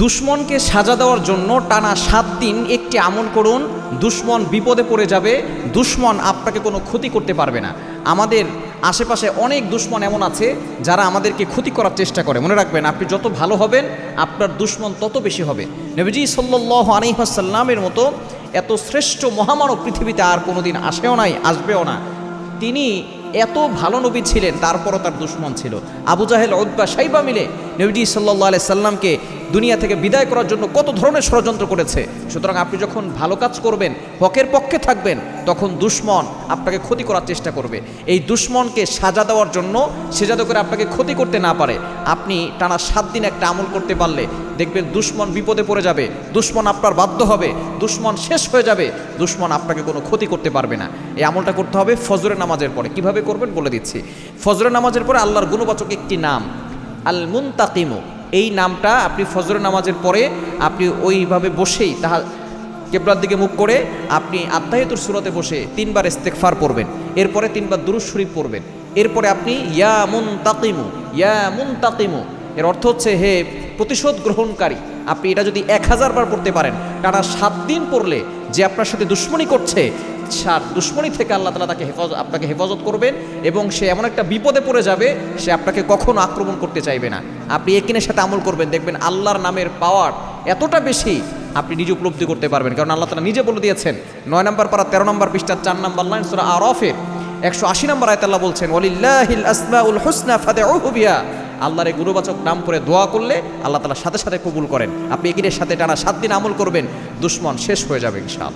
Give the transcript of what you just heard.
দুশ্মনকে সাজা দেওয়ার জন্য টানা 7 দিন একটি আমল করুন। দুশ্মন বিপদে পড়ে যাবে, দুশ্মন আপনাকে কোনো ক্ষতি করতে পারবে না। আমাদের আশেপাশে অনেক দুশ্মন এমন আছে যারা আমাদেরকে ক্ষতি করার চেষ্টা করে। মনে রাখবেন, আপনি যত ভালো হবেন আপনার দুশ্মন তত বেশি হবে। নবীজি সাল্লাল্লাহু আলাইহি ওয়াসাল্লামের মতো এত শ্রেষ্ঠ মহামানব পৃথিবীতে আর কোনোদিন আসেও নাই, আসবেও না। তিনি এত ভালো নবী ছিলেন, তারপরও তার দুশ্মন ছিল। আবু জাহেল, উতবা, শাইবা মিলে নবীজি সাল্লাল্লাহু আলাইহি সাল্লামকে দুনিয়া থেকে বিদায় করার জন্য কত ধরনের ষড়যন্ত্র করেছে। সুতরাং আপনি যখন ভালো কাজ করবেন, হকের পক্ষে থাকবেন, তখন দুশ্মন আপনাকে ক্ষতি করার চেষ্টা করবে। এই দুশ্মনকে সাজা দেওয়ার জন্য, সে যাতে করে আপনাকে ক্ষতি করতে না পারে, আপনি টানা 7 দিন একটা আমল করতে পারলে দেখবেন দুশ্মন বিপদে পড়ে যাবে, দুশ্মন আপনার বাধ্য হবে, দুশ্মন শেষ হয়ে যাবে, দুশ্মন আপনাকে কোনো ক্ষতি করতে পারবে না। এই আমলটা করতে হবে ফজরের নামাজের পরে। কিভাবে করবেন বলে দিচ্ছি। ফজরের নামাজের পরে আল্লাহর গুণবাচক একটি নাম আল মুনতাকিমু, এই নামটা আপনি ফজরের নামাজের পরে আপনি ওইভাবে বসেই তাহা কিবলার দিকে মুখ করে আপনি আত্তাহিয়াতুর সূরাতে বসে 3 বার ইস্তেগফার পড়বেন, এরপরে 3 বার দুরূদ শরীফ পড়বেন, এরপরে আপনি ইয়া মুনতাকিমু, ইয়া মুনতাকিমু, এর অর্থ হচ্ছে হে প্রতিশোধ গ্রহণকারী। আপনি এটা যদি 1000 বার পড়তে পারেন, টানা 7 দিন পড়লে যে আপনার সাথে দুশ্মনী করছে, দুশ্মনী থেকে আল্লাহ তাআলা তাকে আপনাকে হেফাজত করবেন এবং সে এমন একটা বিপদে পড়ে যাবে, সে আপনাকে কখনো আক্রমণ করতে চাইবে না। আপনি ইয়াকিনের সাথে আমল করবেন, দেখবেন আল্লাহর নামের পাওয়ার এতটা বেশি আপনি নিজে উপলব্ধি করতে পারবেন। কারণ আল্লাহ তাআলা নিজে বলে দিয়েছেন 9 নম্বর পারা 13 নম্বর পৃষ্ঠা 4 নম্বর লাইন সূরা আরাফের 180 নম্বর আয়াতে আল্লাহ বলছেন, ওয়ালিল্লাহিল আসমাউল হুসনা ফাদউহু বিহা। আল্লাহর এই গুণবাচক নাম করে দোয়া করলে আল্লাহ তাআলা সাথে সাথে কবুল করেন। আপনি ইয়াকিনের সাথে টানা 7 দিন আমল করবেন, দুশ্মন শেষ হয়ে যাবে ইনশাআল্লাহ।